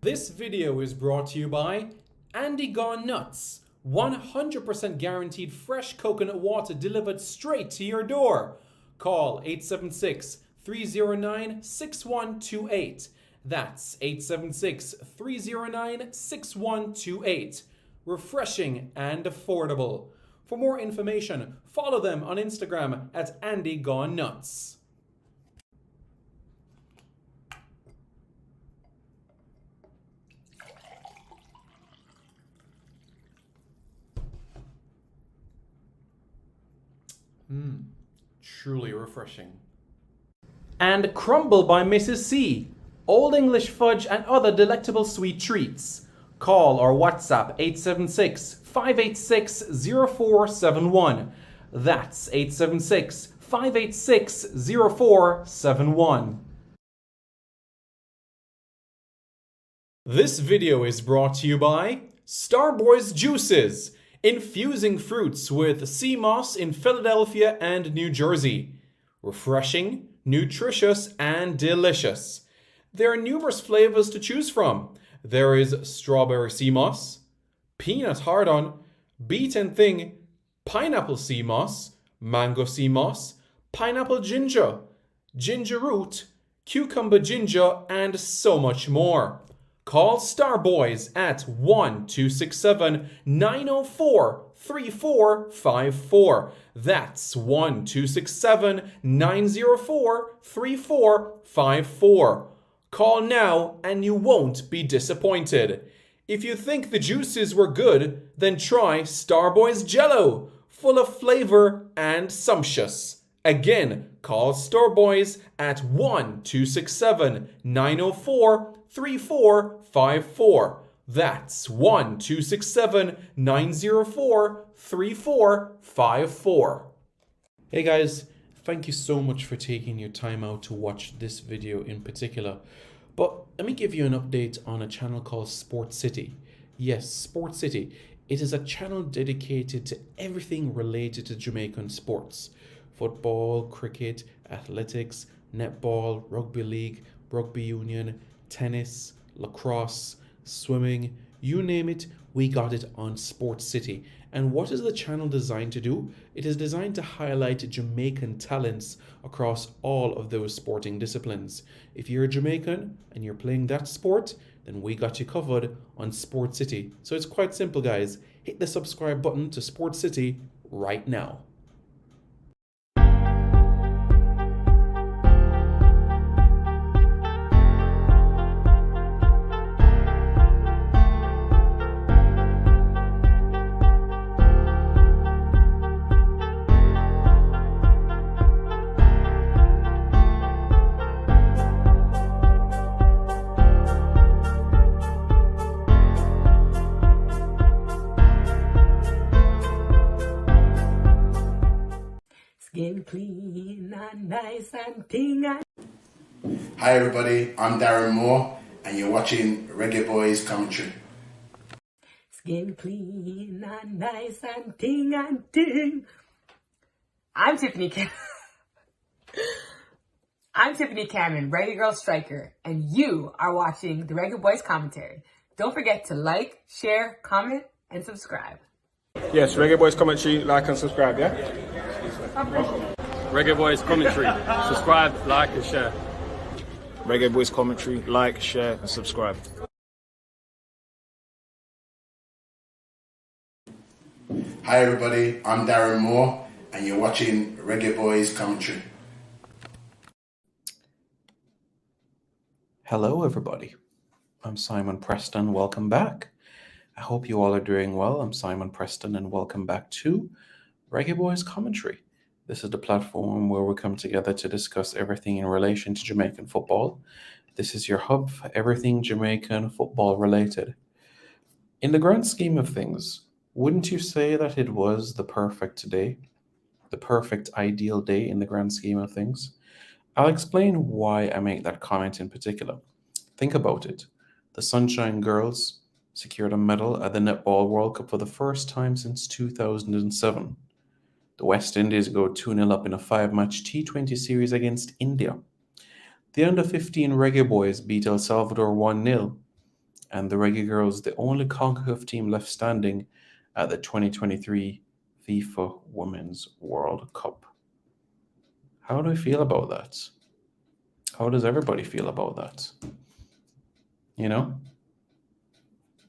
This video is brought to you by Andy Gone Nuts. 100% guaranteed fresh coconut water delivered straight to your door. Call 876-309-6128. That's 876-309-6128. Refreshing and affordable. For more information, follow them on Instagram at Andy Gone Nuts. Truly refreshing. And Crumble by Mrs. C. Old English fudge and other delectable sweet treats. Call or WhatsApp 876-586-0471. That's 876-586-0471. This video is brought to you by Starboys Juices. Infusing fruits with sea moss in Philadelphia and New Jersey. Refreshing, nutritious, and delicious. There are numerous flavors to choose from. There is strawberry sea moss, peanut hard-on, beaten thing, pineapple sea moss, mango sea moss, pineapple ginger, ginger root, cucumber ginger, and so much more. Call Starboys at 1-267-904-3454. That's 1-267-904-3454. Call now and you won't be disappointed. If you think the juices were good, then try Starboys Jello, full of flavor and sumptuous. Again, call Starboys at 1-267-904-3454. That's 1-267-904-3454. Hey guys, thank you so much for taking your time out to watch this video in particular. But let me give you an update on a channel called Sport City. Yes, Sport City. It is a channel dedicated to everything related to Jamaican sports. Football, cricket, athletics, netball, rugby league, rugby union, tennis, lacrosse, swimming, you name it, we got it on Sport City. And what is the channel designed to do? It is designed to highlight Jamaican talents across all of those sporting disciplines. If you're a Jamaican and you're playing that sport, then we got you covered on Sport City. So it's quite simple, guys. Hit the subscribe button to Sport City right now. Skin clean and nice and ting and... Hi everybody, I'm Darren Moore and you're watching Reggae Boys Commentary. Skin clean and nice and ting and ting. I'm Tiffany Cannon, Reggae Girl Striker, and you are watching the Reggae Boys Commentary. Don't forget to like, share, comment, and subscribe. Yes, Reggae Boys Commentary, like and subscribe, yeah? Reggae Boys Commentary. Subscribe, like and share. Reggae Boys Commentary, like, share and subscribe. Hi everybody, I'm Darren Moore and you're watching Reggae Boys Commentary. Hello everybody. I'm Simon Preston. Welcome back. I hope you all are doing well. I'm Simon Preston and welcome back to Reggae Boys Commentary. This is the platform where we come together to discuss everything in relation to Jamaican football. This is your hub for everything Jamaican football related. In the grand scheme of things, wouldn't you say that it was the perfect day? The perfect ideal day in the grand scheme of things? I'll explain why I make that comment in particular. Think about it. The Sunshine Girls secured a medal at the Netball World Cup for the first time since 2007. The West Indies go 2-0 up in a 5-match T20 series against India. The under-15 Reggae Boys beat El Salvador 1-0. And the Reggae Girls, the only Concacaf team left standing at the 2023 FIFA Women's World Cup. How do we feel about that? How does everybody feel about that? You know?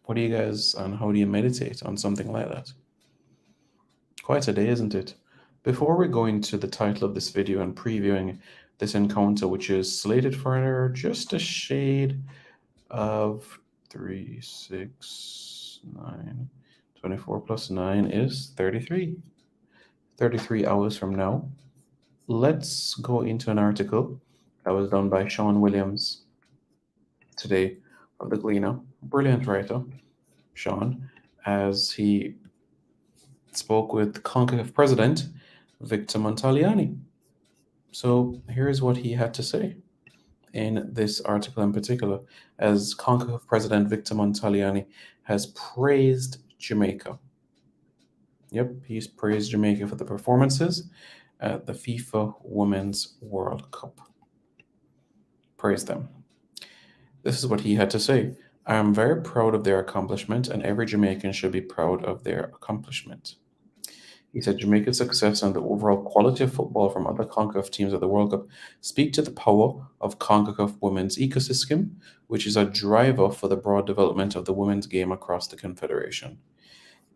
What do you guys, and how do you meditate on something like that? Quite a day, isn't it? Before we go into the title of this video and previewing this encounter, which is slated for just a shade of 3, 6, 9, 24 plus 9 is 33. 33 hours from now, let's go into an article that was done by Sean Williams today of the Gleaner. Brilliant writer, Sean, as he spoke with CONCACAF president Victor Montagliani. So here's what he had to say in this article in particular, as CONCACAF president Victor Montagliani has praised Jamaica. Yep, he's praised Jamaica for the performances at the FIFA Women's World Cup. Praise them. This is what he had to say. I am very proud of their accomplishment, and every Jamaican should be proud of their accomplishment. He said Jamaica's success and the overall quality of football from other CONCACAF teams at the World Cup speak to the power of CONCACAF women's ecosystem, which is a driver for the broad development of the women's game across the Confederation.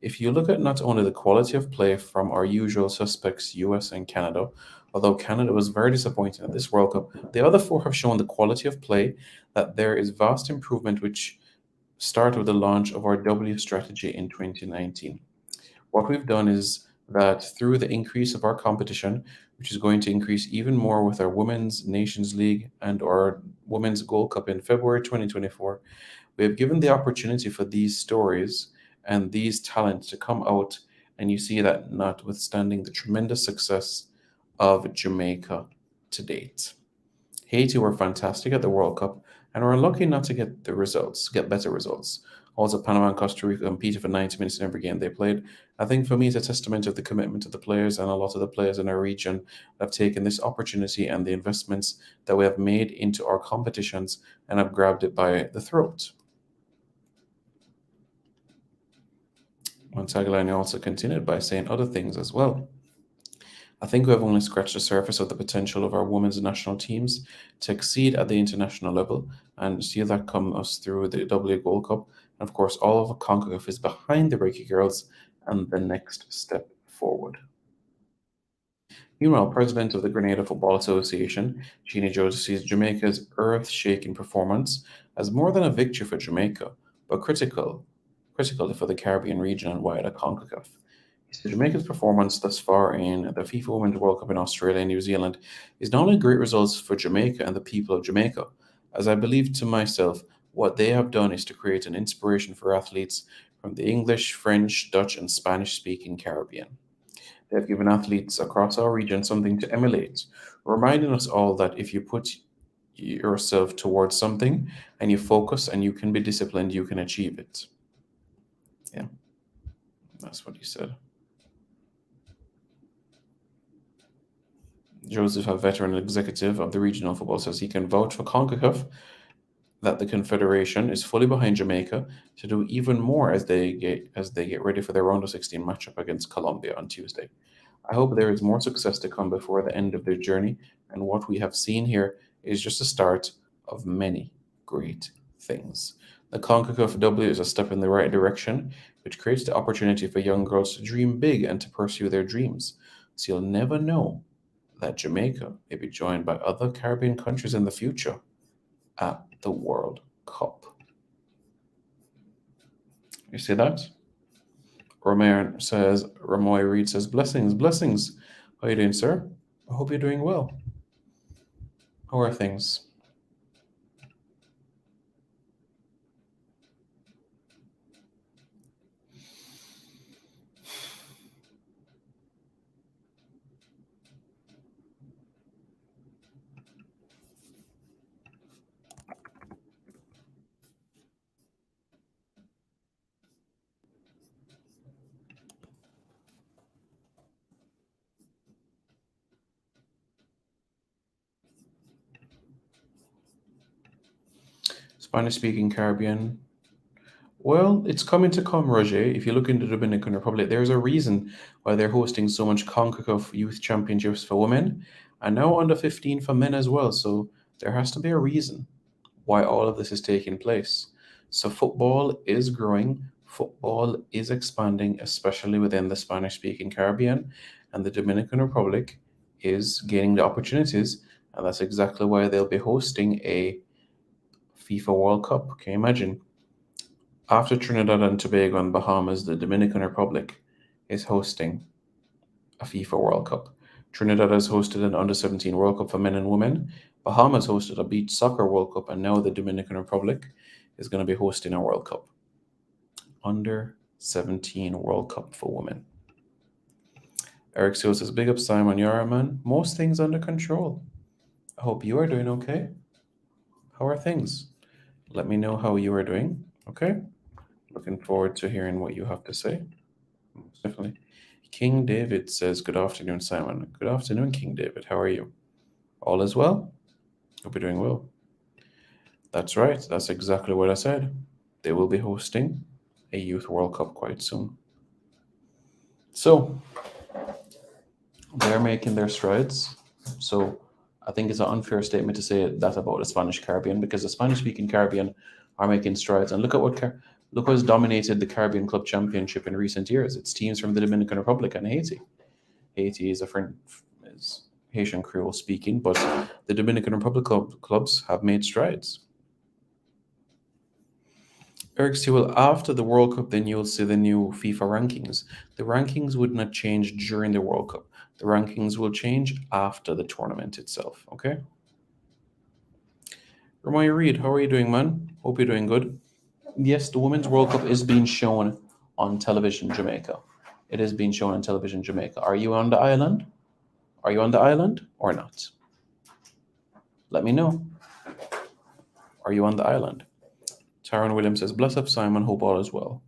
If you look at not only the quality of play from our usual suspects, US and Canada, although Canada was very disappointing at this World Cup, the other four have shown the quality of play that there is vast improvement, which started with the launch of our W strategy in 2019. What we've done is that through the increase of our competition, which is going to increase even more with our Women's Nations League and our Women's Gold Cup in February 2024, we have given the opportunity for these stories and these talents to come out, and you see that notwithstanding the tremendous success of Jamaica to date. Haiti were fantastic at the World Cup and were lucky not to get better results. Also, Panama and Costa Rica competed for 90 minutes in every game they played. I think for me, it's a testament of the commitment of the players, and a lot of the players in our region have taken this opportunity and the investments that we have made into our competitions and have grabbed it by the throat. Montagliani also continued by saying other things as well. I think we have only scratched the surface of the potential of our women's national teams to exceed at the international level, and see that come us through the W Gold Cup. And of course, all of CONCACAF is behind the Reggae Girls and the next step forward. Meanwhile, president of the Grenada Football Association, Jeannie Joseph, sees Jamaica's earth-shaking performance as more than a victory for Jamaica, but critically for the Caribbean region and wider CONCACAF. He said Jamaica's performance thus far in the FIFA Women's World Cup in Australia and New Zealand is not only great results for Jamaica and the people of Jamaica, as I believe to myself, what they have done is to create an inspiration for athletes from the English, French, Dutch, and Spanish-speaking Caribbean. They have given athletes across our region something to emulate, reminding us all that if you put yourself towards something and you focus and you can be disciplined, you can achieve it. Yeah, that's what he said. Joseph, a veteran executive of the regional football, says he can vouch for CONCACAF that the Confederation is fully behind Jamaica to do even more as they get ready for their round of 16 matchup against Colombia on Tuesday. I hope there is more success to come before the end of their journey, and what we have seen here is just the start of many great things. The CONCACAF W is a step in the right direction, which creates the opportunity for young girls to dream big and to pursue their dreams. So you'll never know that Jamaica may be joined by other Caribbean countries in the future at the World Cup. You see that? Ramoy Reed says, blessings, blessings. How are you doing, sir? I hope you're doing well. How are things? Spanish-speaking Caribbean, Well, it's coming to come, Roger. If you look into the Dominican Republic, there's a reason why they're hosting so much Concacaf Youth Championships for women and now under 15 for men as well. So there has to be a reason why all of this is taking place. So football is growing, football is expanding, especially within the Spanish speaking Caribbean, and the Dominican Republic is gaining the opportunities. And that's exactly why they'll be hosting a FIFA World Cup. Can you imagine? After Trinidad and Tobago and Bahamas, the Dominican Republic is hosting a FIFA World Cup. Trinidad has hosted an under 17 World Cup for men and women. Bahamas hosted a beach soccer World Cup, and now the Dominican Republic is going to be hosting a World Cup. Under 17 World Cup for women. Eric Seal says, big up Simon, you're a man. Most things under control. I hope you are doing okay. How are things? Let me know how you are doing, okay? Looking forward to hearing what you have to say. Definitely. King David says, good afternoon, Simon. Good afternoon, King David. How are you? All is well? Hope you're doing well. That's right. That's exactly what I said. They will be hosting a Youth World Cup quite soon. So, they're making their strides. So, I think it's an unfair statement to say that about the Spanish Caribbean, because the Spanish-speaking Caribbean are making strides. And look who's dominated the Caribbean Club Championship in recent years. It's teams from the Dominican Republic and Haiti. Haiti is is Haitian Creole speaking, but the Dominican Republic clubs have made strides. Eric Sewell, after the World Cup, then you'll see the new FIFA rankings. The rankings would not change during the World Cup. The rankings will change after the tournament itself, okay? Ramaya Reed, how are you doing, man? Hope you're doing good. Yes, the Women's World Cup is being shown on television Jamaica. It is being shown on television Jamaica. Are you on the island? Are you on the island or not? Let me know. Are you on the island? Tyron Williams says, bless up, Simon. Hope all is well.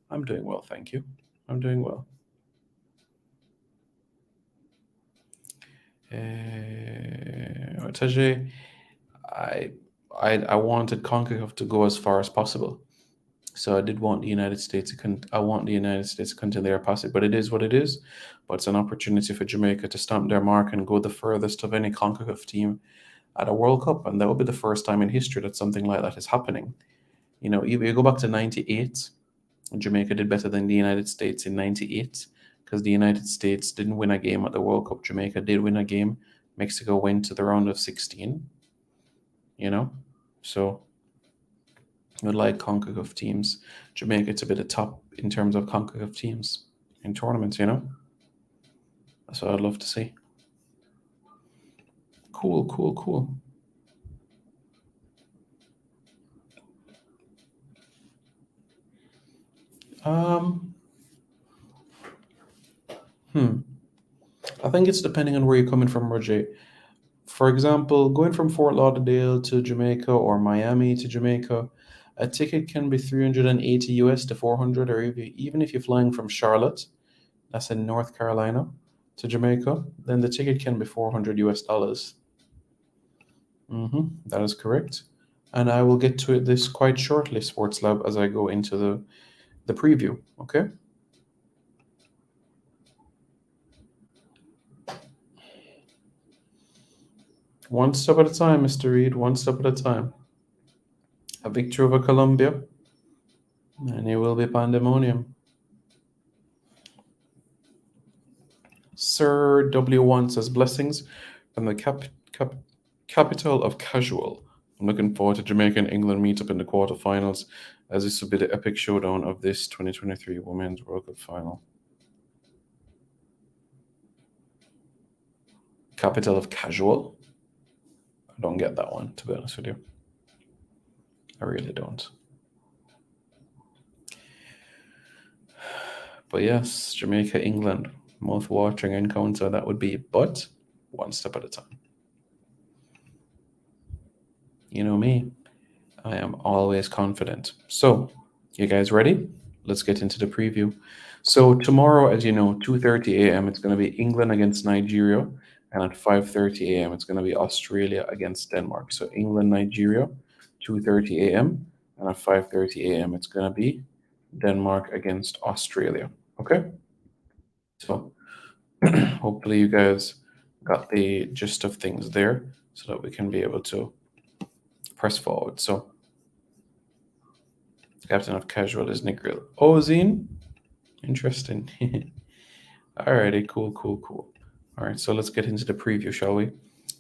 I'm doing well, thank you. I'm doing well. Tajay, I wanted Concacaf to go as far as possible. So I did want the United States to continue their passage, but it is what it is. But it's an opportunity for Jamaica to stamp their mark and go the furthest of any Concacaf team at a World Cup, and that will be the first time in history that something like that is happening. You know, if you go back to '98, Jamaica did better than the United States in '98 because the United States didn't win a game at the World Cup. Jamaica did win a game. Mexico went to the round of 16. You know, so I would like Concacaf teams. Jamaica to be the top in terms of Concacaf teams in tournaments, you know? That's what I'd love to see. Cool. I think it's depending on where you're coming from, Roger. For example, going from Fort Lauderdale to Jamaica or Miami to Jamaica, a ticket can be 380 US to 400, or even if you're flying from Charlotte, that's in North Carolina, to Jamaica, then the ticket can be 400 US dollars. That is correct. And I will get to this quite shortly, Sports Lab, as I go into the preview, okay? One step at a time, Mr. Reed, one step at a time. A victory over Colombia, and it will be pandemonium. Sir W1 says, blessings from the capital of casual. I'm looking forward to Jamaica and England meet up in the quarterfinals, as this will be the epic showdown of this 2023 Women's World Cup final. Capital of casual? I don't get that one, to be honest with you. I really don't. But yes, Jamaica, England, mouth-watering encounter that would be, but one step at a time. You know me, I am always confident. So, you guys ready? Let's get into the preview. So tomorrow, as you know, 2:30 a.m., it's going to be England against Nigeria. And at 5:30 a.m., it's going to be Australia against Denmark. So England, Nigeria, 2:30 a.m. And at 5:30 a.m. it's going to be Denmark against Australia. Okay? So hopefully you guys got the gist of things there so that we can be able to press forward. So captain of casual is Nigril Ozin. Interesting. Alrighty, cool. All right, so let's get into the preview, shall we?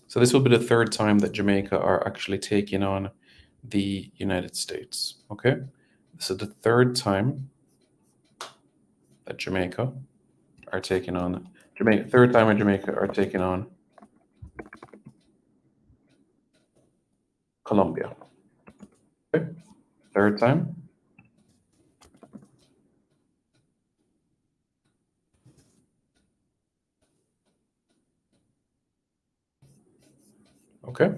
So this will be the third time that Jamaica are actually taking on the United States. Okay, this is the third time that Jamaica are taking on Third time in Jamaica are taking on Colombia. Okay, third time. Okay,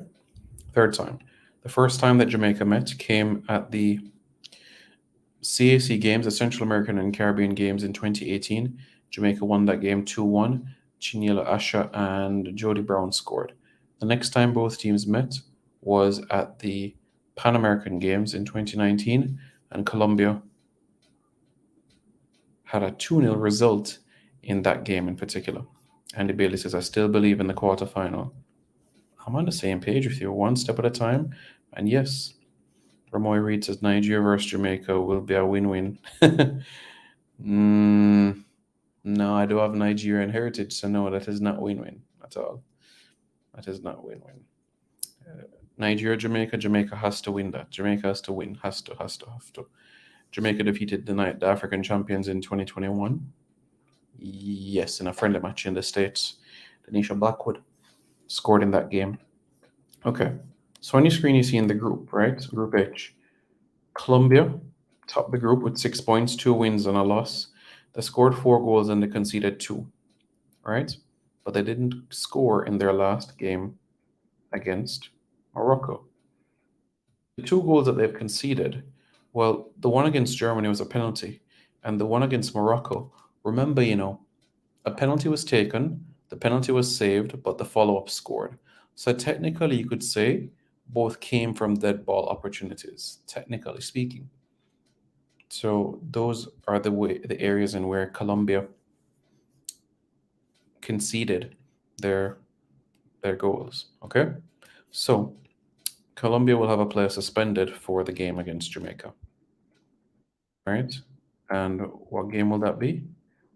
third time. The first time that Jamaica met came at the CAC Games, the Central American and Caribbean Games in 2018. Jamaica won that game 2-1. Chinela Asha and Jody Brown scored. The next time both teams met was at the Pan American Games in 2019, and Colombia had a 2-0 result in that game in particular. Andy Bailey says, I still believe in the quarterfinal. I'm on the same page with you, one step at a time. And yes, Ramoy Reed says Nigeria versus Jamaica will be a win-win. No, I do have Nigerian heritage, so no, that is not win-win at all. That is not win-win. Nigeria, Jamaica has to win that. Jamaica has to win. Has to. Jamaica defeated the African champions in 2021. Yes, in a friendly match in the States. Denisha Blackwood scored in that game. Okay, so on your screen you see in the group, right? Group H. Colombia topped the group with 6 points, 2 wins and a loss. They scored 4 goals and they conceded 2, right? But they didn't score in their last game against Morocco. The 2 goals that they've conceded, well, the one against Germany was a penalty, and the one against Morocco, remember, a penalty was taken, the penalty was saved, but the follow-up scored. So technically, you could say both came from dead ball opportunities, technically speaking. So those are the areas in where Colombia conceded their goals. Okay, so Colombia will have a player suspended for the game against Jamaica. Right, and what game will that be?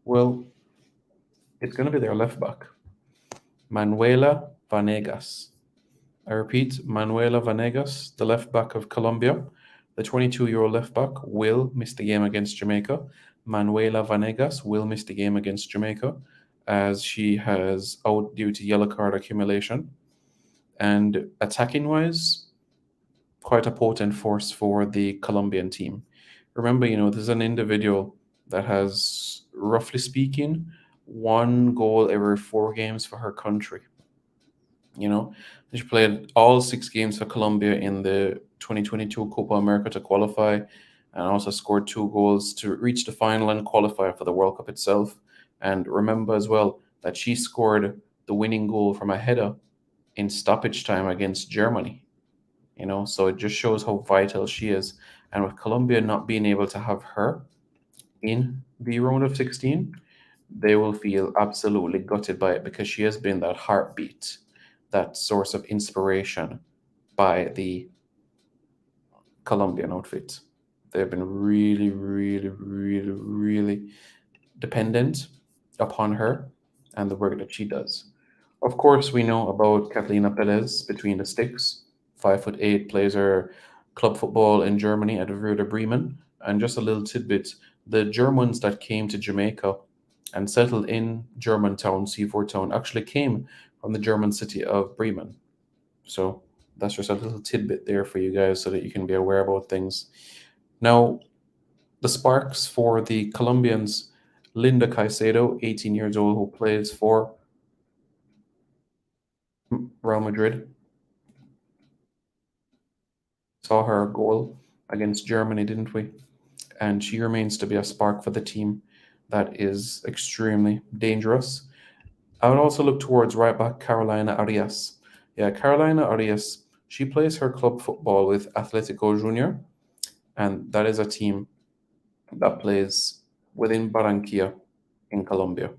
Well, it's going to be their left back, Manuela Vanegas. I repeat, Manuela Vanegas, the left back of Colombia. The 22-year-old left back will miss the game against Jamaica. Manuela Vanegas will miss the game against Jamaica as she has out due to yellow card accumulation. And attacking-wise, quite a potent force for the Colombian team. Remember, this is an individual that has, roughly speaking, 1 goal every 4 games for her country. She played all 6 games for Colombia in the 2022 Copa America to qualify, and also scored 2 goals to reach the final and qualify for the World Cup itself. And remember as well that she scored the winning goal from a header in stoppage time against Germany. So it just shows how vital she is. And with Colombia not being able to have her in the round of 16, they will feel absolutely gutted by it, because she has been that heartbeat, that source of inspiration by the Colombian outfit. They've been really, really, really, really dependent upon her and the work that she does. Of course, we know about Catalina Perez between the sticks. 5'8", plays her club football in Germany at Werder Bremen. And just a little tidbit, the Germans that came to Jamaica and settled in Germantown, Seaford Town, actually came from the German city of Bremen. So that's just a little tidbit there for you guys so that you can be aware about things. Now, the sparks for the Colombians, Linda Caicedo, 18 years old, who plays for Real Madrid. Saw her goal against Germany, didn't we? And she remains to be a spark for the team that is extremely dangerous. I would also look towards right back Carolina Arias. Yeah, Carolina Arias, she plays her club football with Atletico Junior, and that is a team that plays within Barranquilla in Colombia.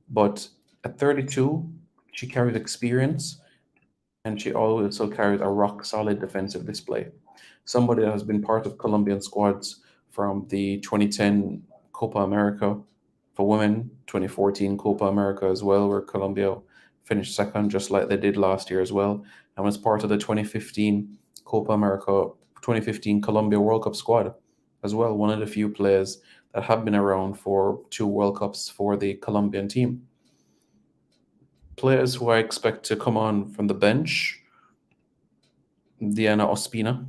But at 32, she carries experience, and she also carries a rock solid defensive display. Somebody that has been part of Colombian squads from the 2010 Copa America for women, 2014 Copa America as well, where Colombia finished second, just like they did last year as well, and was part of the 2015 Copa America, 2015 Colombia World Cup squad as well. One of the few players that have been around for 2 World Cups for the Colombian team. Players who I expect to come on from the bench: Diana Ospina.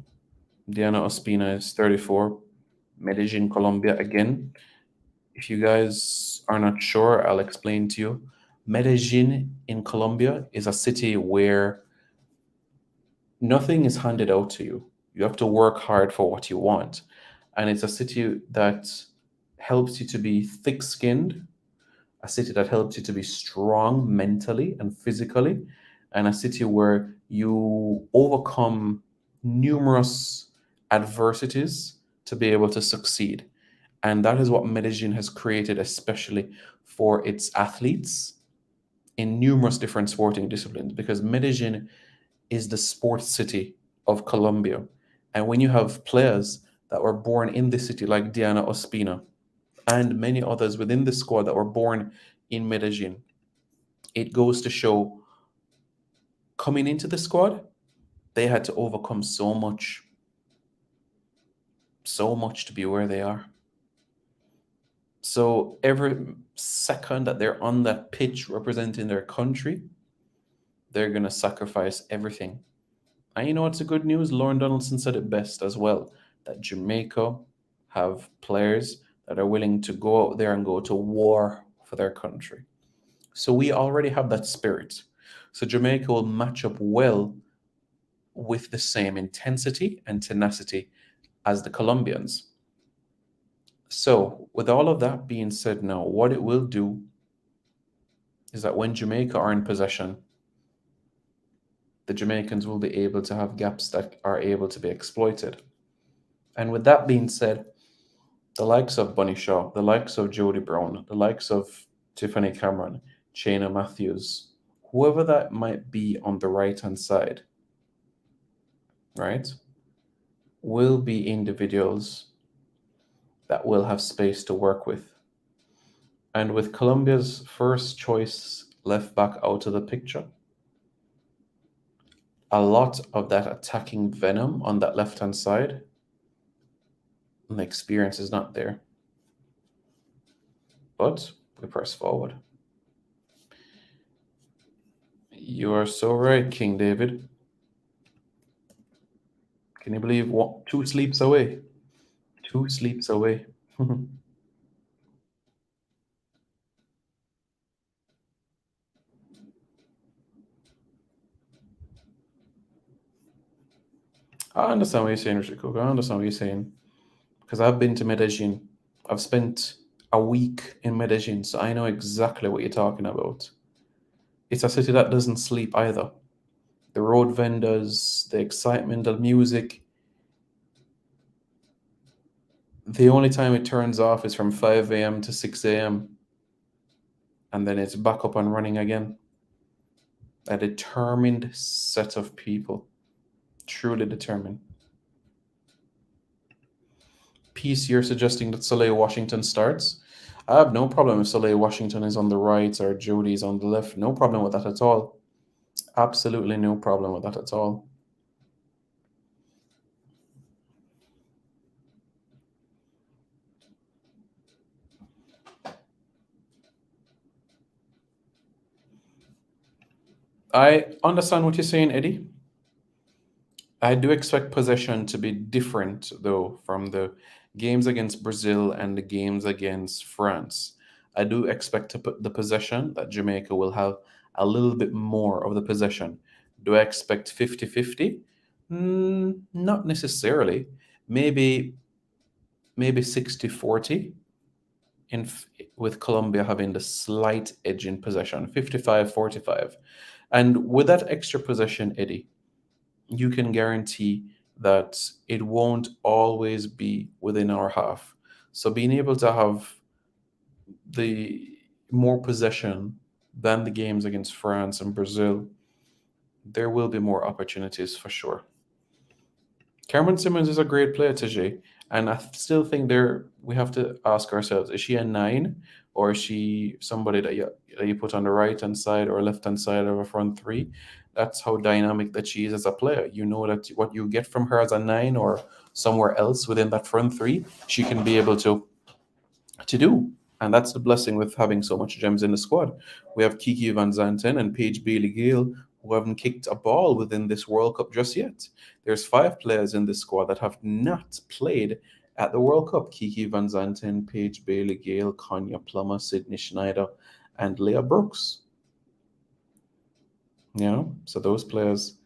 Diana Ospina is 34, Medellin, Colombia again. If you guys are not sure, I'll explain to you. Medellin in Colombia is a city where nothing is handed out to you. You have to work hard for what you want. And it's a city that helps you to be thick skinned, a city that helps you to be strong mentally and physically, and a city where you overcome numerous adversities to be able to succeed. And that is what Medellin has created, especially for its athletes in numerous different sporting disciplines, because Medellin is the sports city of Colombia. And when you have players that were born in the city, like Diana Ospina and many others within the squad that were born in Medellin, it goes to show, coming into the squad, they had to overcome so much to be where they are. So every second that they're on that pitch representing their country, they're going to sacrifice everything. And you know what's the good news? Lauren Donaldson said it best as well, that Jamaica have players that are willing to go out there and go to war for their country. So we already have that spirit. So Jamaica will match up well with the same intensity and tenacity as the Colombians. So with all of that being said now, what it will do is that when Jamaica are in possession, the Jamaicans will be able to have gaps that are able to be exploited. And with that being said, the likes of Bunny Shaw, the likes of Jody Brown, the likes of Tiffany Cameron, Chena Matthews, whoever that might be on the right-hand side, right, will be individuals that will have space to work with. And with Colombia's first choice left back out of the picture, a lot of that attacking venom on that left-hand side, and the experience is not there. But we press forward. You are so right, King David. Can you believe what? 2 sleeps away? 2 sleeps away. I understand what you're saying, Richard Cook. I understand what you're saying. Because I've been to Medellin. I've spent a week in Medellin, so I know exactly what you're talking about. It's a city that doesn't sleep either. The road vendors, the excitement, the music. The only time it turns off is from 5 a.m. to 6 a.m. And then it's back up and running again. A determined set of people. Truly determined. Peace, you're suggesting that Soleil Washington starts? I have no problem if Soleil Washington is on the right or Jody is on the left. No problem with that at all. Absolutely no problem with that at all. I understand what you're saying, Eddie. I do expect possession to be different, though, from the games against Brazil and the games against France. I do expect to put the possession that Jamaica will have a little bit more of the possession. Do I expect 50-50? Not necessarily. Maybe 60-40 with Colombia having the slight edge in possession, 55-45. And with that extra possession, Eddie, you can guarantee that it won't always be within our half. So being able to have the more possession than the games against France and Brazil, there will be more opportunities for sure. Cameron Simmons is a great player, TJ, and I still think there we have to ask ourselves: is she a nine, or is she somebody that you put on the right hand side or left hand side of a front three? That's how dynamic that she is as a player. You know that what you get from her as a nine or somewhere else within that front three, she can be able to do. And that's the blessing with having so much gems in the squad. We have Kiki Van Zanten and Paige Bailey Gale who haven't kicked a ball within this World Cup just yet. There's 5 players in this squad that have not played at the World Cup. Kiki Van Zanten, Paige Bailey Gale, Konya Plummer, Sydney Schneider, and Leah Brooks. You know, so those players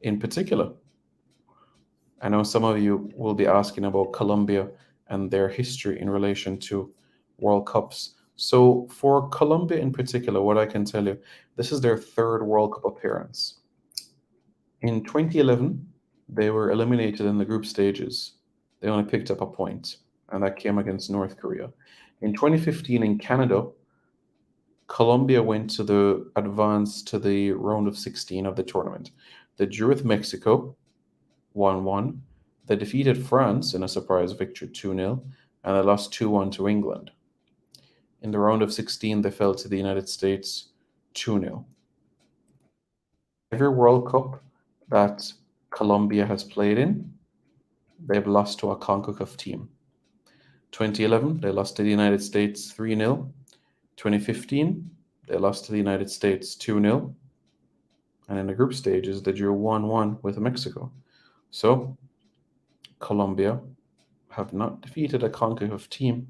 in particular. I know some of you will be asking about Colombia and their history in relation to World Cups. So, for Colombia in particular, what I can tell you, this is their 3rd World Cup appearance. In 2011, they were eliminated in the group stages. They only picked up a point, and that came against North Korea. In 2015, in Canada, Colombia went to the advance to the round of 16 of the tournament. They drew with Mexico 1-1. They defeated France in a surprise victory 2-0, and they lost 2-1 to England. In the round of 16, they fell to the United States 2-0. Every World Cup that Colombia has played in, they've lost to a Concacaf team. 2011, they lost to the United States 3-0. 2015, they lost to the United States 2-0. And in the group stages, they drew 1-1 with Mexico. So, Colombia have not defeated a CONCACAF team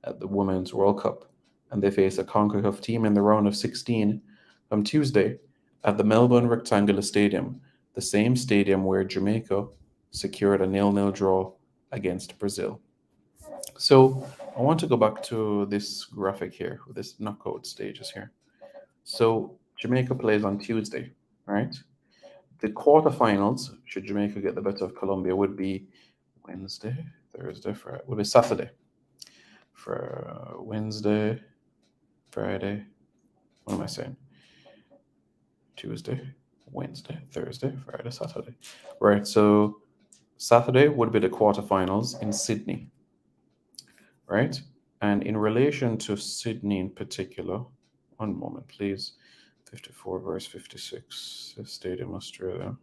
at the Women's World Cup, and they face a CONCACAF team in the round of 16 on Tuesday at the Melbourne Rectangular Stadium, the same stadium where Jamaica secured a 0-0 draw against Brazil. So I want to go back to this graphic here, this knockout stages here. So Jamaica plays on Tuesday, right? The quarterfinals, should Jamaica get the better of Colombia, would be Wednesday, Thursday, Friday, would be Saturday. For Wednesday, Friday, what am I saying? Tuesday, Wednesday, Thursday, Friday, Saturday. Right, so Saturday would be the quarterfinals in Sydney, right? And in relation to Sydney in particular, one moment, please. 54 verse 56, Stadium Australia.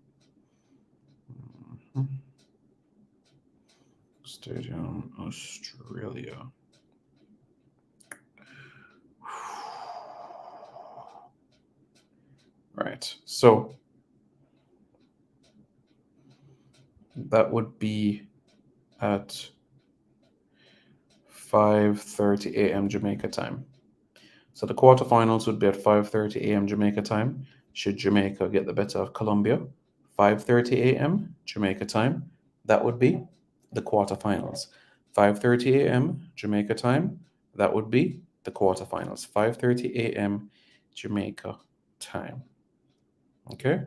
Stadium Australia. Right, so that would be at 5:30 a.m. Jamaica time. So the quarterfinals would be at 5:30 a.m. Jamaica time. Should Jamaica get the better of Colombia, 5:30 a.m. Jamaica time, that would be the quarterfinals. 5:30 a.m. Jamaica time, that would be the quarterfinals. 5:30 a.m. Jamaica time. Okay?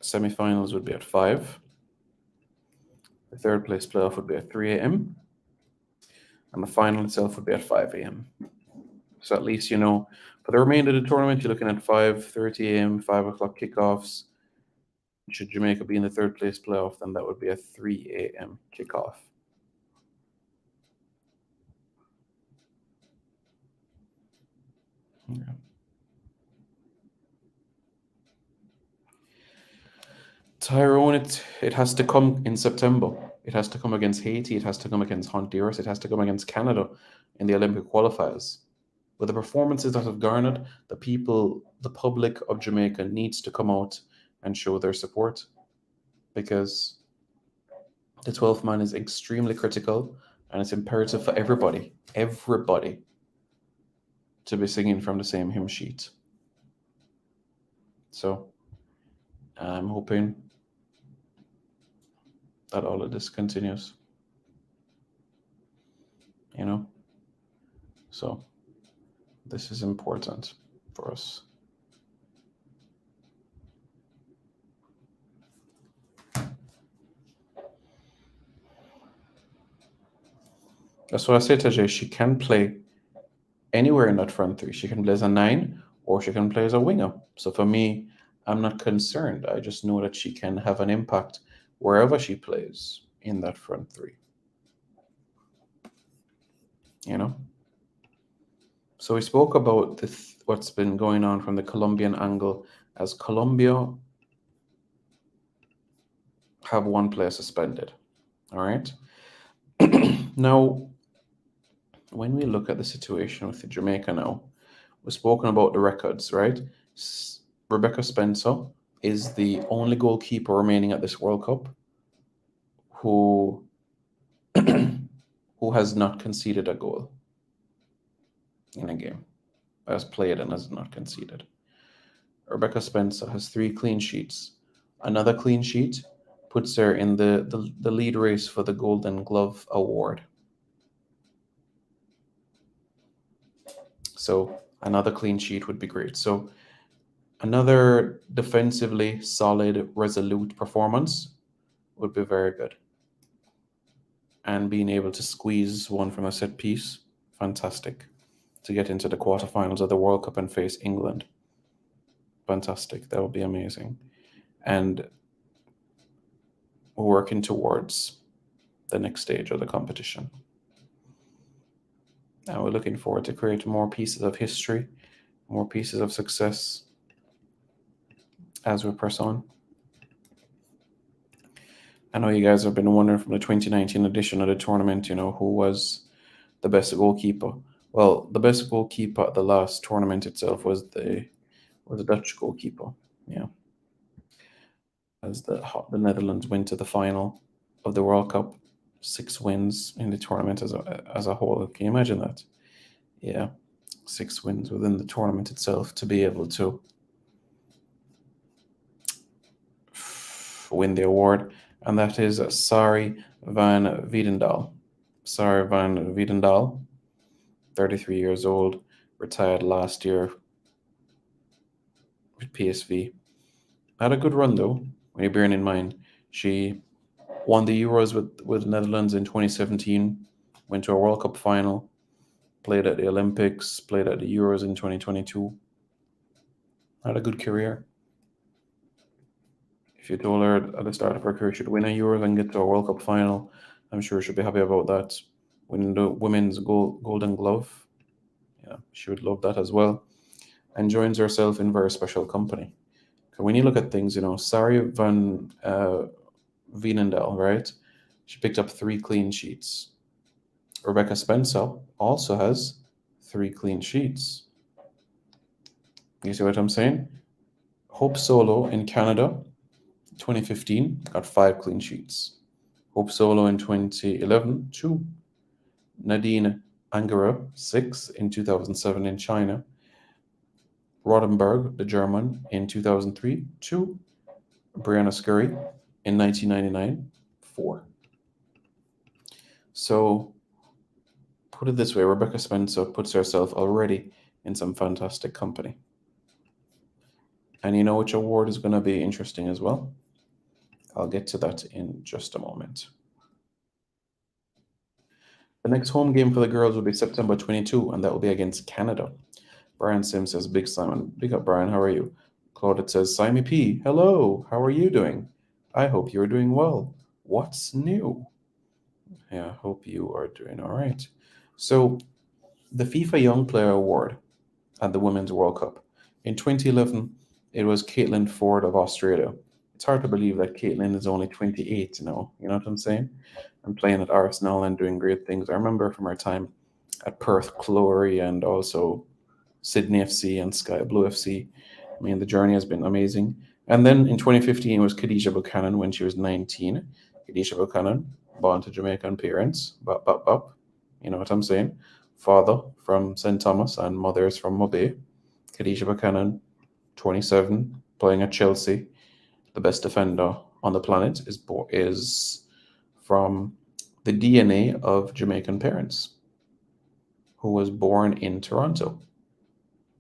Semifinals would be at 5. The third place playoff would be at 3 a.m. And the final itself would be at 5 a.m. So at least, you know, for the remainder of the tournament, you're looking at 5:30 a.m., 5 o'clock kickoffs. Should Jamaica be in the third place playoff, then that would be a 3 a.m. kickoff. Yeah. Tyrone, it has to come in September. It has to come against Haiti. It has to come against Honduras. It has to come against Canada in the Olympic qualifiers. With the performances that have garnered, the people, the public of Jamaica needs to come out and show their support, because the 12th man is extremely critical, and it's imperative for everybody to be singing from the same hymn sheet. So I'm hoping that all of this continues, you know? So this is important for us. That's what I said to Jay. She can play anywhere in that front three. She can play as a 9 or she can play as a winger. So for me, I'm not concerned. I just know that she can have an impact wherever she plays in that front three. You know? So we spoke about what's been going on from the Colombian angle, as Colombia have one player suspended. All right. Now, when we look at the situation with Jamaica now, we've spoken about the records, right? Rebecca Spencer is the only goalkeeper remaining at this World Cup who who has not conceded a goal in a game, has played and has not conceded. Rebecca Spencer has 3 clean sheets. Another clean sheet puts her in the lead race for the Golden Glove Award. So another clean sheet would be great. So another defensively solid, resolute performance would be very good. And being able to squeeze one from a set piece, fantastic. To get into the quarterfinals of the World Cup and face England. Fantastic. That would be amazing. And we're working towards the next stage of the competition. And we're looking forward to create more pieces of history, more pieces of success as we press on. I know you guys have been wondering from the 2019 edition of the tournament, who was the best goalkeeper. Well, the best goalkeeper at the last tournament itself was the Dutch goalkeeper. Yeah. As the Netherlands went to the final of the World Cup, 6 wins in the tournament as a whole. Can you imagine that? Yeah, 6 wins within the tournament itself to be able to win the award. And that is Sari van Wiedendaal. Sari van Wiedendaal, 33 years old, retired last year with PSV. Had a good run though, when you're bearing in mind she won the Euros with Netherlands in 2017, went to a World Cup final, played at the Olympics, played at the Euros in 2022. Had a good career. If you told her at the start of her career she'd win a Euros and get to a World Cup final, I'm sure she'd be happy about that. Winning the women's Golden Glove, yeah, she would love that as well. And joins herself in very special company. When you look at things, Sari van Wiedendaal, right? She picked up 3 clean sheets. Rebecca Spencer also has 3 clean sheets. You see what I'm saying? Hope Solo in Canada, 2015, got 5 clean sheets. Hope Solo in 2011, 2. Nadine Angera, 6 in 2007 in China. Rodenberg, the German, in 2003, 2. Brianna Scurry in 1999, 4. So, put it this way, Rebecca Spencer puts herself already in some fantastic company. And you know which award is going to be interesting as well? I'll get to that in just a moment. The next home game for the girls will be September 22, and that will be against Canada. Brian Sims says, Big Simon. Big up, Brian. How are you? Claudette says, Simon P. Hello. How are you doing? I hope you're doing well. What's new? Yeah, I hope you are doing all right. So, the FIFA Young Player Award at the Women's World Cup. In 2011, it was Caitlin Ford of Australia. It's hard to believe that Caitlin is only 28 now. You know what I'm saying? And playing at Arsenal and doing great things. I remember from her time at Perth Glory and also Sydney FC and Sky Blue FC. I mean, the journey has been amazing. And then in 2015 was Khadija Buchanan when she was 19. Khadija Buchanan, born to Jamaican parents. You know what I'm saying? Father from St. Thomas and mother is from Mobay. Khadija Buchanan, 27, playing at Chelsea. The best defender on the planet is from the DNA of Jamaican parents who was born in Toronto.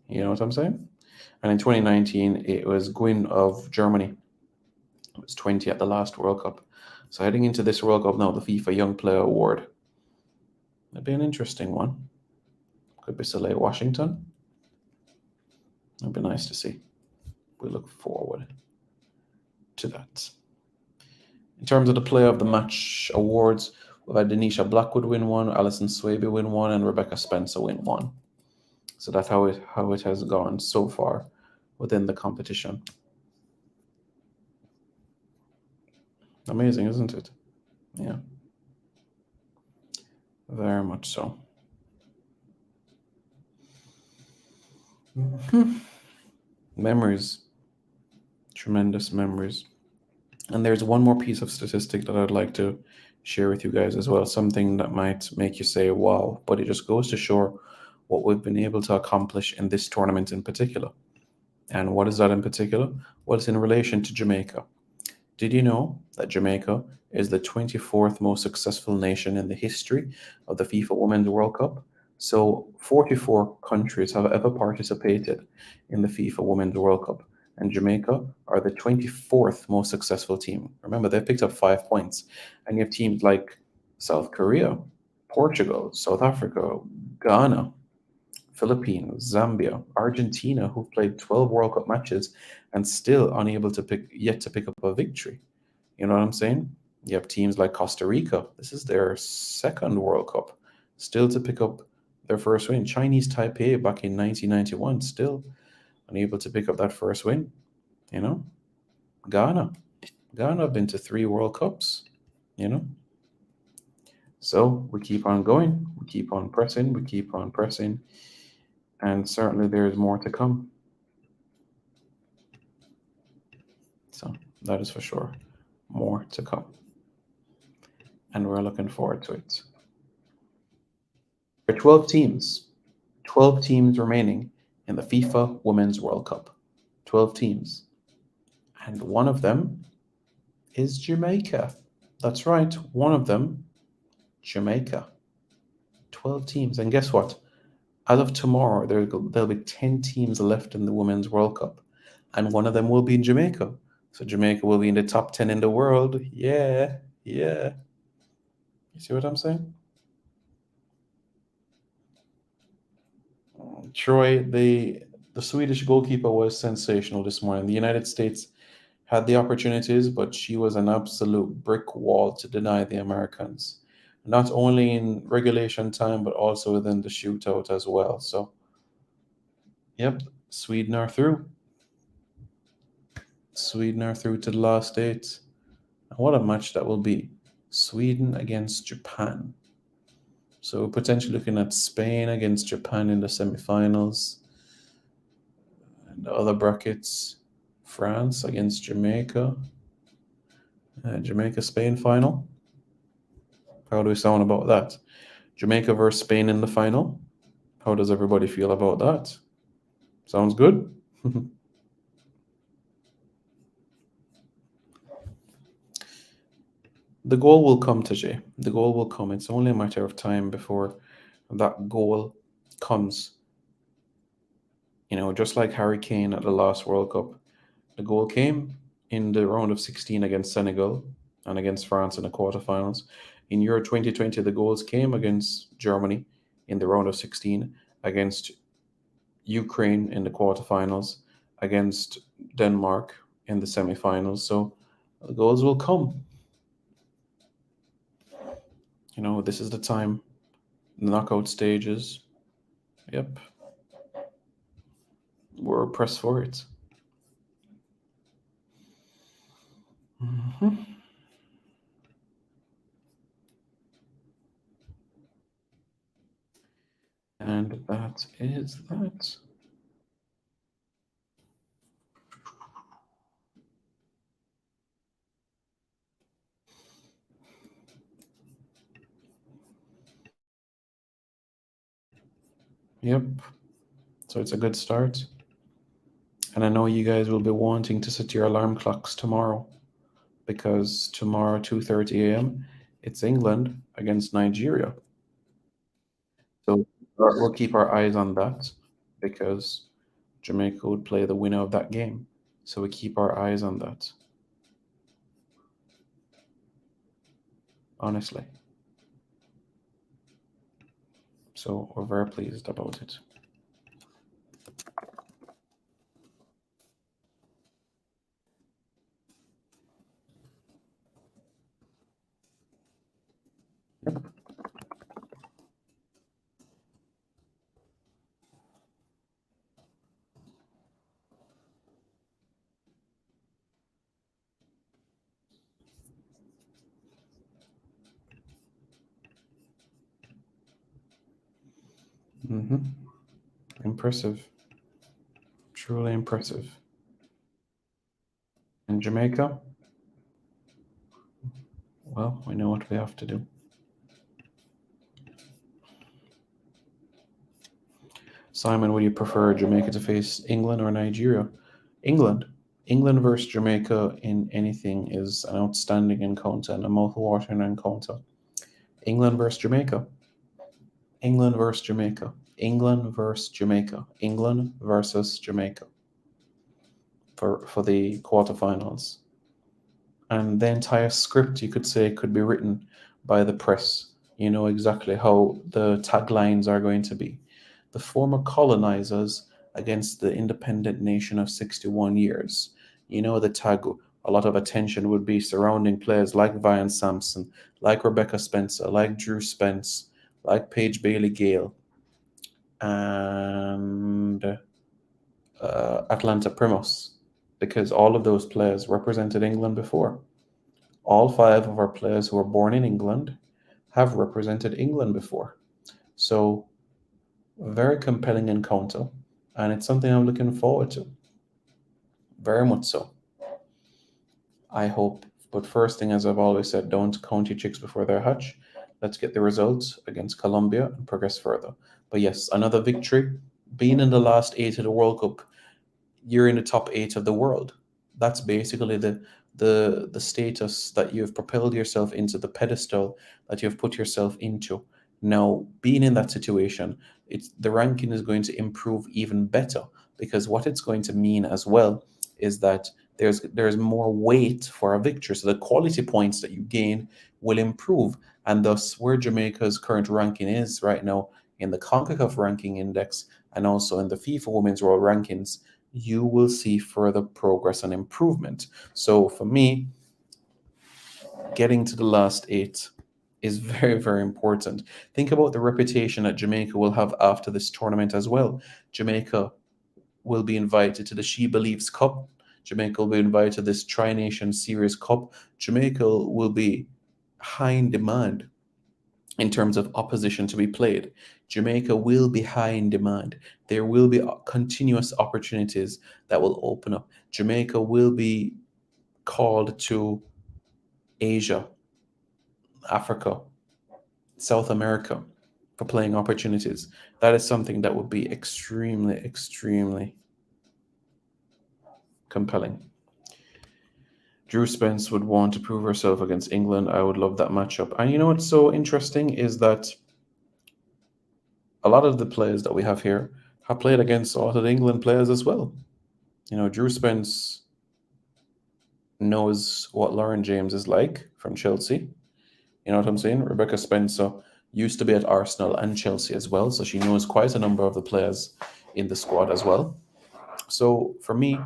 You know what I'm saying? And in 2019, it was Gwyn of Germany. It was 20 at the last World Cup. So heading into this World Cup now, the FIFA Young Player Award. It'd be an interesting one. Could be Soleil Washington. It'd be nice to see. We look forward to that. In terms of the Player of the Match awards, we've had Denisha Blackwood win one, Alison Swaby win one, and Rebecca Spencer win one. So that's how it has gone so far within the competition. Amazing, isn't it? Yeah. Very much so. Memories. Tremendous memories. And there's one more piece of statistic that I'd like to share with you guys as well. Something that might make you say, wow, but it just goes to show what we've been able to accomplish in this tournament in particular. And what is that in particular? Well, it's in relation to Jamaica. Did you know that Jamaica is the 24th most successful nation in the history of the FIFA Women's World Cup? So 44 countries have ever participated in the FIFA Women's World Cup, and Jamaica are the 24th most successful team. Remember, they picked up 5 points, and you have teams like South Korea, Portugal, South Africa, Ghana, Philippines, Zambia, Argentina, who've played 12 World Cup matches and still unable to pick up a victory. You know what I'm saying? You have teams like Costa Rica. This is their second World Cup, still to pick up their first win. Chinese Taipei back in 1991, still unable to pick up that first win. You know, Ghana have been to 3 World Cups. You know, so we keep on going, we keep on pressing, and certainly there is more to come. So that is for sure, more to come, and we're looking forward to it. There are 12 teams remaining in the FIFA Women's World Cup. 12 teams. And one of them is Jamaica. That's right, one of them, Jamaica. 12 teams. And guess what? As of tomorrow, there'll be 10 teams left in the Women's World Cup. And one of them will be in Jamaica. So Jamaica will be in the top 10 in the world. Yeah. You see what I'm saying? Troy, the Swedish goalkeeper was sensational this morning. The United States had the opportunities, but she was an absolute brick wall to deny the Americans, not only in regulation time, but also within the shootout as well. So, yep, Sweden are through. Sweden are through to the last 8. And what a match that will be. Sweden against Japan. So we're potentially looking at Spain against Japan in the semifinals. And the other brackets, France against Jamaica. Jamaica-Spain final. How do we sound about that? Jamaica versus Spain in the final. How does everybody feel about that? Sounds good? The goal will come, Tajay. The goal will come. It's only a matter of time before that goal comes. You know, just like Harry Kane at the last World Cup, the goal came in the round of 16 against Senegal and against France in the quarterfinals. In Euro 2020, the goals came against Germany in the round of 16, against Ukraine in the quarterfinals, against Denmark in the semifinals. So the goals will come. You know, this is the time, the knockout stages. Yep. We're pressed for it. Mm-hmm. And that is that. Yep. So it's a good start. And I know you guys will be wanting to set your alarm clocks tomorrow, because tomorrow, 2:30 a.m., it's England against Nigeria. So we'll keep our eyes on that, because Jamaica would play the winner of that game. So we keep our eyes on that. Honestly. So we're very pleased about it. Impressive. Truly impressive. And Jamaica? Well, we know what we have to do. Simon, would you prefer Jamaica to face England or Nigeria? England. England versus Jamaica in anything is an outstanding encounter and a mouth-watering encounter. England versus Jamaica. England versus Jamaica. England versus Jamaica. England versus Jamaica for the quarterfinals. And the entire script, you could say, could be written by the press. You know exactly how the taglines are going to be. The former colonizers against the independent nation of 61 years. You know the tag, a lot of attention would be surrounding players like Vian Sampson, like Rebecca Spencer, like Drew Spence, like Paige Bailey Gale, and Atlanta Primos, because all of those players represented England before. All 5 of our players who were born in England have represented England before. So, a very compelling encounter, and it's something I'm looking forward to. Very much so. I hope. But first thing, as I've always said, don't count your chicks before they're hatched. Let's get the results against Colombia and progress further. But yes, another victory. Being in the last 8 of the World Cup, you're in the top 8 of the world. That's basically the status that you've propelled yourself into, the pedestal that you've put yourself into. Now, being in that situation, the ranking is going to improve even better, because what it's going to mean as well is that there's more weight for a victory. So the quality points that you gain will improve, and thus where Jamaica's current ranking is right now in the Concacaf ranking index and also in the FIFA Women's World Rankings, you will see further progress and improvement. So for me, getting to the last 8 is very, very important. Think about the reputation that Jamaica will have after this tournament as well. Jamaica will be invited to the She Believes Cup. Jamaica will be invited to this Tri-Nation Series Cup. Jamaica will be high in demand in terms of opposition to be played. Jamaica will be high in demand. There will be continuous opportunities that will open up. Jamaica will be called to Asia, Africa, South America for playing opportunities. That is something that would be extremely, extremely compelling. Drew Spence would want to prove herself against England. I would love that matchup. And you know what's so interesting is that a lot of the players that we have here have played against a lot of the England players as well. You know, Drew Spence knows what Lauren James is like from Chelsea. You know what I'm saying? Rebecca Spencer used to be at Arsenal and Chelsea as well, so she knows quite a number of the players in the squad as well. So for me,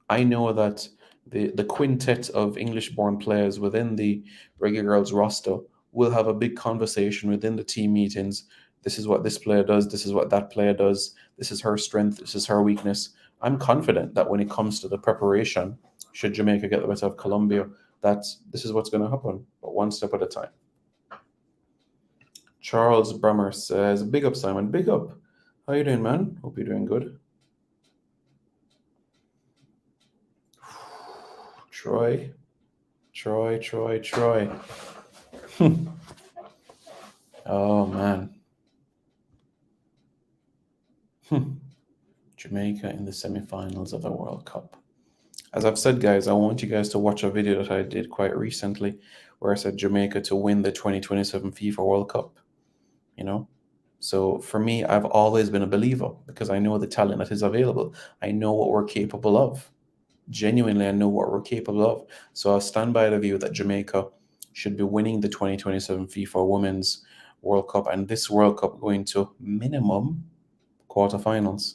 I know that the quintet of English-born players within the Reggae Girls roster will have a big conversation within the team meetings. This is what this player does. This is what that player does. This is her strength. This is her weakness. I'm confident that when it comes to the preparation, should Jamaica get the better of Colombia, that this is what's going to happen, but one step at a time. Charles Brummer says, big up, Simon. Big up. How you doing, man? Hope you're doing good. Troy. Oh, man. Jamaica in the semifinals of the World Cup. As I've said, guys, I want you guys to watch a video that I did quite recently where I said Jamaica to win the 2027 FIFA World Cup. You know? So for me, I've always been a believer because I know the talent that is available. I know what we're capable of. Genuinely, I know what we're capable of. So I'll stand by the view that Jamaica should be winning the 2027 FIFA Women's World Cup, and this World Cup going to minimum quarterfinals.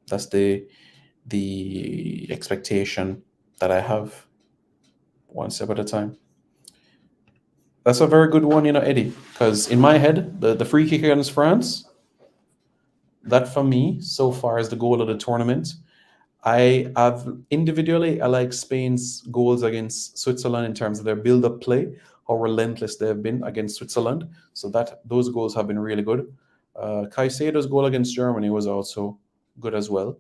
That's the expectation that I have, one step at a time. That's a very good one, Eddie, because in my head, the free kick against France, that for me so far is the goal of the tournament. I like Spain's goals against Switzerland in terms of their build-up play, how relentless they have been against Switzerland. So that those goals have been really good. Caicedo's goal against Germany was also good as well.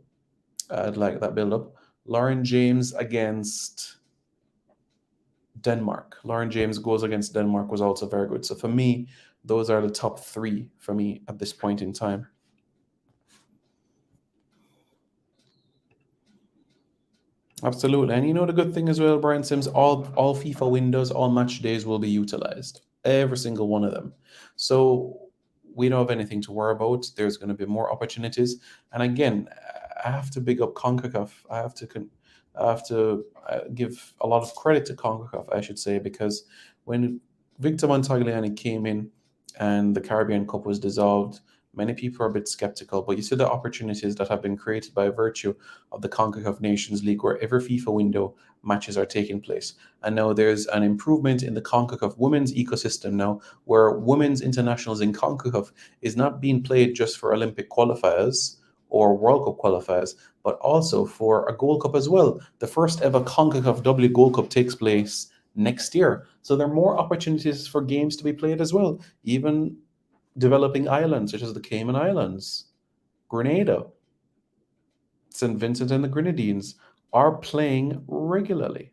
I'd like that build-up. Lauren James against Denmark. Lauren James goals against Denmark was also very good. So for me, those are the top three for me at this point in time. Absolutely. And the good thing as well, Brian Sims, all FIFA windows, all match days will be utilized. Every single one of them. So we don't have anything to worry about. There's going to be more opportunities. And again, I have to big up Concacaf. I have to give a lot of credit to Concacaf, I should say, because when Victor Montagliani came in and the Caribbean Cup was dissolved, many people are a bit skeptical, but you see the opportunities that have been created by virtue of the Concacaf Nations League, where every FIFA window matches are taking place. And now there's an improvement in the Concacaf women's ecosystem now, where women's internationals in Concacaf is not being played just for Olympic qualifiers or World Cup qualifiers, but also for a Gold Cup as well. The first ever Concacaf W Gold Cup takes place next year. So there are more opportunities for games to be played as well. Even developing islands such as the Cayman Islands, Grenada, St. Vincent and the Grenadines are playing regularly.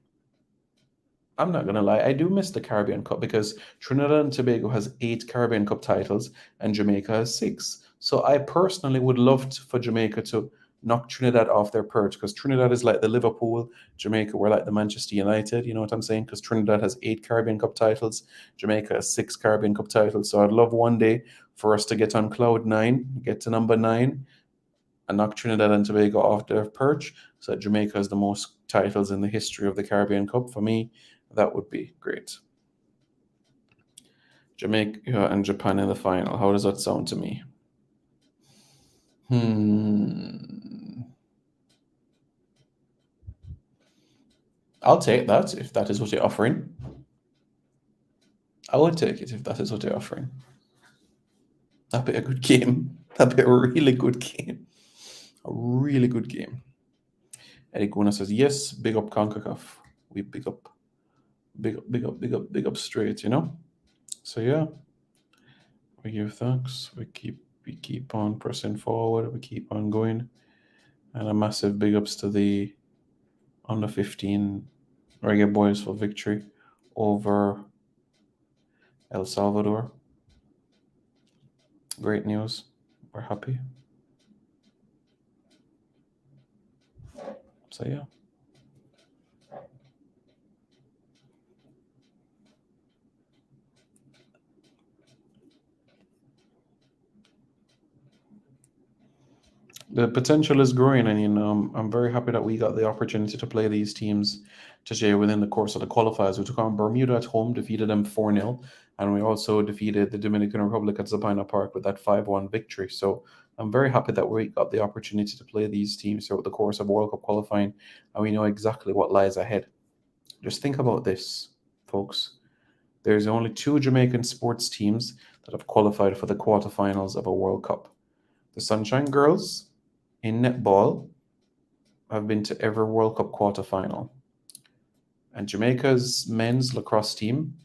I'm not going to lie, I do miss the Caribbean Cup because Trinidad and Tobago has 8 Caribbean Cup titles and Jamaica has 6. So I personally would love for Jamaica to knock Trinidad off their perch, because Trinidad is like the Liverpool, Jamaica we're like the Manchester United, you know what I'm saying? Because Trinidad has 8 Caribbean Cup titles, Jamaica has 6 Caribbean Cup titles. So I'd love one day for us to get on cloud 9, get to number 9, and knock Trinidad and Tobago off their perch, so that Jamaica has the most titles in the history of the Caribbean Cup. For me, that would be great. Jamaica and Japan in the final. How does that sound to me? I'll take that if that is what you're offering. I would take it if that is what you're offering. That'd be a good game. That'd be a really good game. A really good game. Eric Guna says, yes, big up Concacaf. We big up straight, So yeah. We give thanks. We keep on pressing forward. We keep on going. And a massive big ups to the under 15 Reggae Boys for victory over El Salvador. Great news. We're happy. So yeah. The potential is growing, and I'm very happy that we got the opportunity to play these teams today within the course of the qualifiers. We took on Bermuda at home, defeated them 4-0, and we also defeated the Dominican Republic at Sabina Park with that 5-1 victory. So I'm very happy that we got the opportunity to play these teams throughout the course of World Cup qualifying, and we know exactly what lies ahead. Just think about this, folks. There's only 2 Jamaican sports teams that have qualified for the quarterfinals of a World Cup. The Sunshine Girls in netball have been to every World Cup quarterfinal. And Jamaica's men's lacrosse team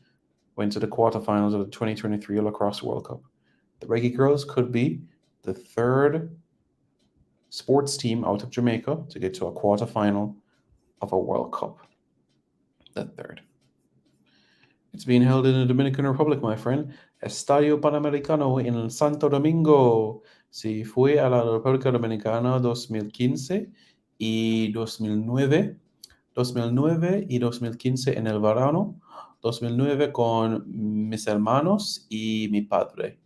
went to the quarterfinals of the 2023 Lacrosse World Cup. The Reggae Girls could be the 3rd sports team out of Jamaica to get to a quarterfinal of a World Cup. The 3rd. It's being held in the Dominican Republic, my friend. Estadio Panamericano in Santo Domingo. Se fue a la República Dominicana 2015 y 2009. 2009 y 2015 en el verano. 2009 con mis hermanos y mi padre.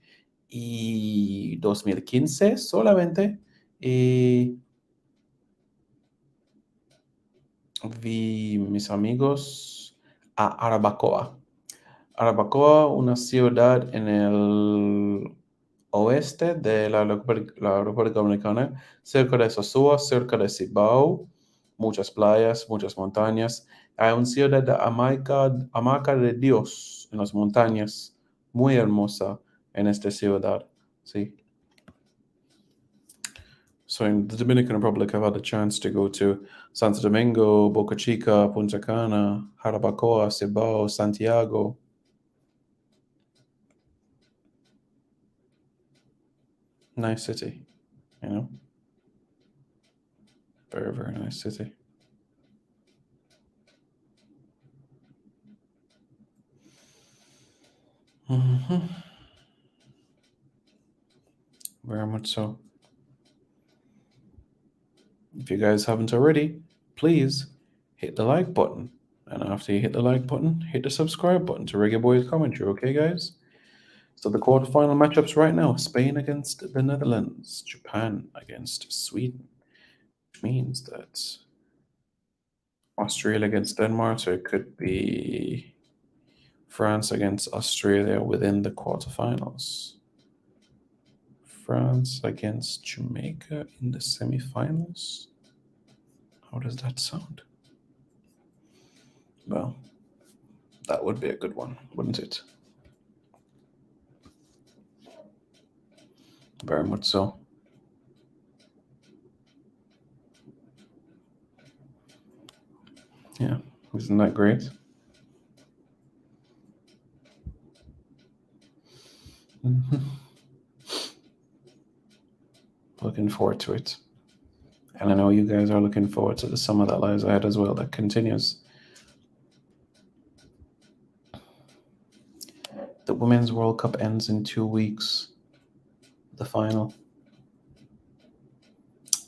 Y 2015 solamente vi mis amigos a Arabacoa. Arabacoa, una ciudad en el oeste de la República Dominicana, cerca de Sosúa, cerca de Cibao, muchas playas, muchas montañas. Hay una ciudad de hamaca de Dios en las montañas, muy hermosa en esta ciudad, sí. So in the Dominican Republic, I've had the chance to go to Santo Domingo, Boca Chica, Punta Cana, Jarabacoa, Cibao, Santiago. Nice city, you know? Very, very nice city. Mm-hmm. Very much so. If you guys haven't already, please hit the like button. And after you hit the like button, hit the subscribe button to Reggae Boys Commentary, okay, guys? So the quarterfinal matchups right now, Spain against the Netherlands, Japan against Sweden, which means that Australia against Denmark, so it could be France against Australia within the quarterfinals. France against Jamaica in the semifinals? How does that sound? Well, that would be a good one, wouldn't it? Very much so. Yeah, isn't that great? Looking forward to it. And I know you guys are looking forward to the summer that lies ahead as well, that continues. The Women's World Cup ends in 2 weeks. The final.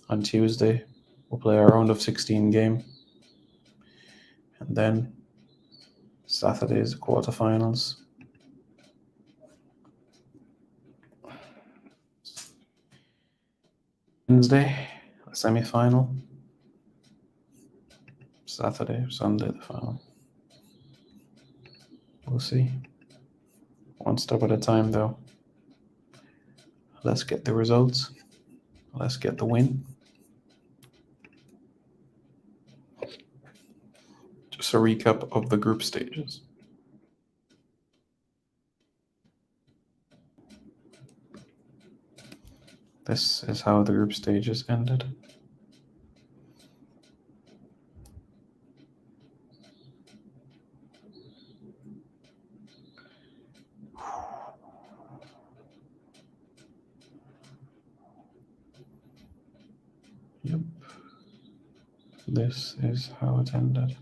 On Tuesday, we'll play our round of 16 game. And then Saturday is the quarterfinals. Wednesday, the semi-final. Saturday, Sunday, the final. We'll see. One step at a time, though. Let's get the results. Let's get the win. Just a recap of the group stages. This is how the group stages ended. Yep. This is how it ended.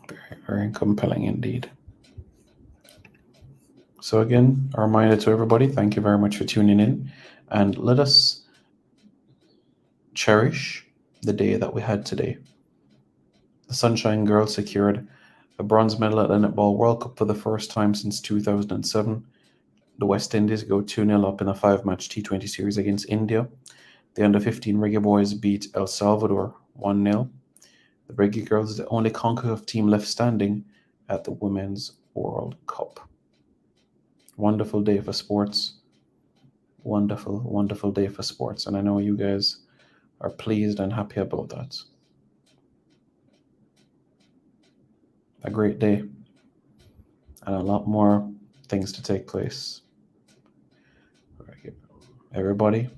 Very, very compelling indeed. So again, a reminder to everybody, thank you very much for tuning in, and let us cherish the day that we had today. The Sunshine Girls secured a bronze medal at the Netball World Cup for the first time since 2007. The West Indies go 2-0 up in a 5-match T20 series against India. The under-15 Reggae Boys beat El Salvador 1-0. The Reggae Girls is the only Concacaf team left standing at the Women's World Cup. Wonderful day for sports. Wonderful, wonderful day for sports. And I know you guys are pleased and happy about that. A great day. And a lot more things to take place. Everybody,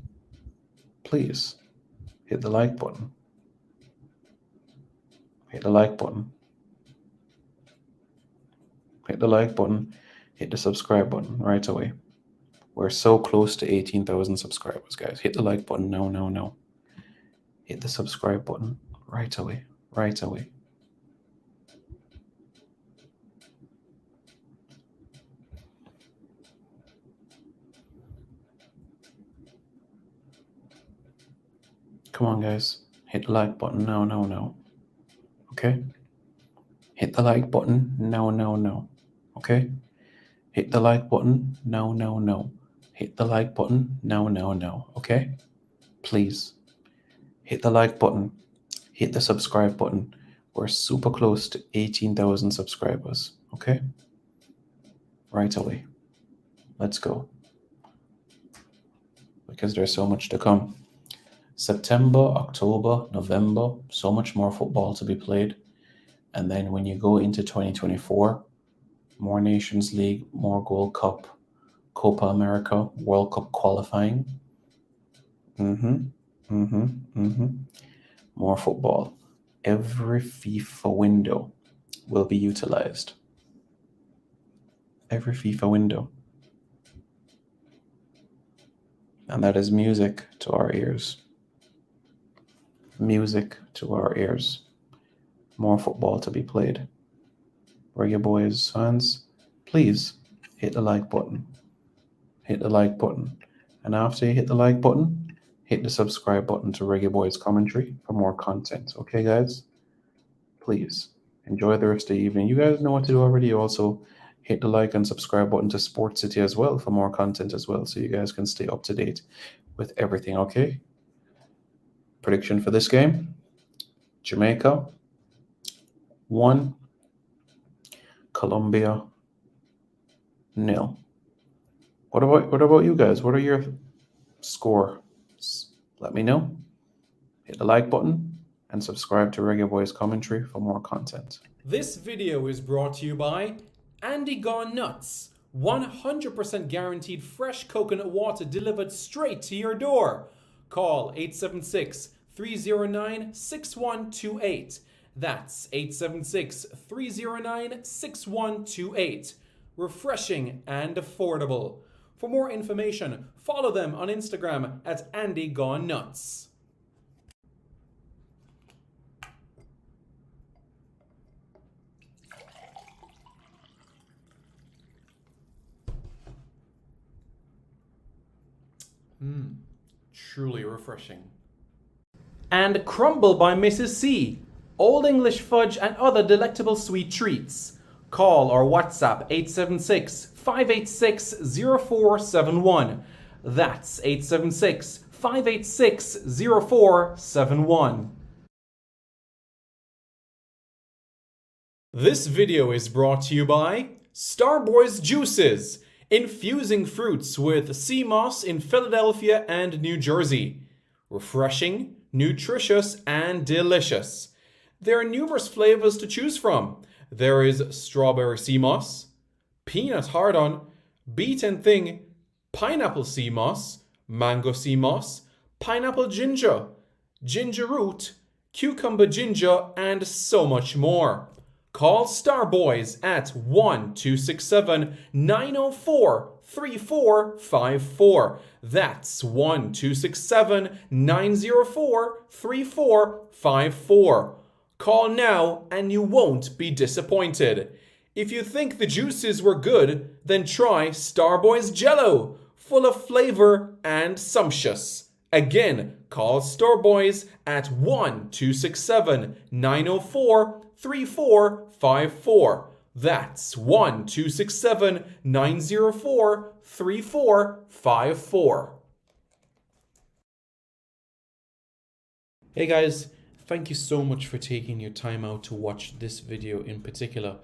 please hit the like button. Hit the like button. Hit the like button. Hit the subscribe button right away. We're so close to 18,000 subscribers, guys. Hit the like button now, now, now. Hit the subscribe button right away, right away. Come on, guys. Hit the like button now, now, now. Okay? Hit the like button now, now, now. Okay? Hit the like button now, now, now. hit the like button now, okay? Please hit the like button, hit the subscribe button. We're super close to 18,000 subscribers, okay? Right away. Let's go. Because there's so much to come. September, October, November, so much more football to be played. And then when you go into 2024, more Nations League, more Gold Cup, Copa America, World Cup qualifying. More football. Every FIFA window will be utilized. Every FIFA window. And that is music to our ears. Music to our ears. More football to be played. Reggae Boys fans, please hit the like button. Hit the like button. And after you hit the like button, hit the subscribe button to Reggae Boys Commentary for more content. Okay, guys? Please enjoy the rest of the evening. You guys know what to do already. You also hit the like and subscribe button to Sports City as well for more content as well, so you guys can stay up to date with everything, okay? Prediction for this game: Jamaica 1, Colombia 0. What about you guys? What are your scores? Let me know. Hit the like button and subscribe to Reggae Boys Commentary for more content. This video is brought to you by Andy Gone Nuts. 100% guaranteed fresh coconut water delivered straight to your door. Call 876-309-6128. That's 876-309-6128. Refreshing and affordable. For more information, follow them on Instagram at Andy Gone Nuts. Truly refreshing. And Crumble by Mrs. C. Old English fudge and other delectable sweet treats. Call or WhatsApp 876-586-0471. That's 876-586-0471. This video is brought to you by Starboys Juices. Infusing fruits with sea moss in Philadelphia and New Jersey. Refreshing, nutritious, and delicious. There are numerous flavors to choose from. There is strawberry sea moss, peanut hard-on, beet and thing, pineapple sea moss, mango sea moss, pineapple ginger, ginger root, cucumber ginger, and so much more. Call Starboys at 1-267-904-3454. That's 1-267-904-3454. Call now and you won't be disappointed. If you think the juices were good, then try Starboys Jello, full of flavor and sumptuous. Again, call Starboys at 1-267-904-3454. That's 1-267-904-3454. Hey guys, thank you so much for taking your time out to watch this video in particular.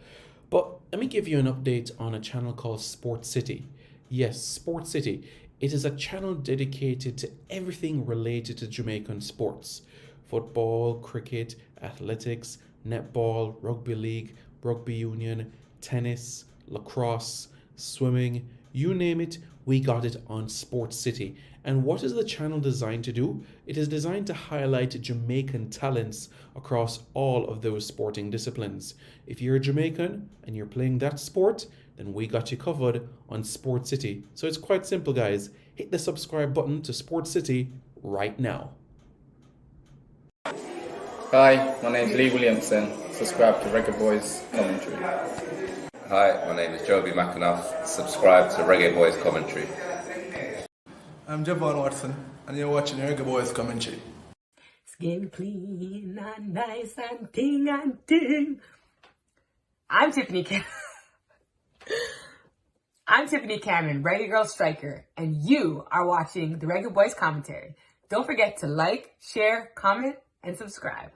But let me give you an update on a channel called Sports City. Yes, Sports City. It is a channel dedicated to everything related to Jamaican sports. Football, cricket, athletics, netball, rugby league, rugby union, tennis, lacrosse, swimming, you name it, we got it on Sports City. And what is the channel designed to do? It is designed to highlight Jamaican talents across all of those sporting disciplines. If you're a Jamaican and you're playing that sport, then we got you covered on Sports City. So it's quite simple, guys. Hit the subscribe button to Sports City right now. Hi, my name's Lee Williamson. Subscribe to Reggae Boys Commentary. Hi, my name is Joby McAnuff. Subscribe to Reggae Boys Commentary. I'm Javon Watson, and you're watching Reggae Boys Commentary. Skin clean and nice and ting and ting. I'm Tiffany Kim. I'm Tiffany Cameron, Reggae Girl Striker, and you are watching the Reggae Boys Commentary. Don't forget to like, share, comment, and subscribe.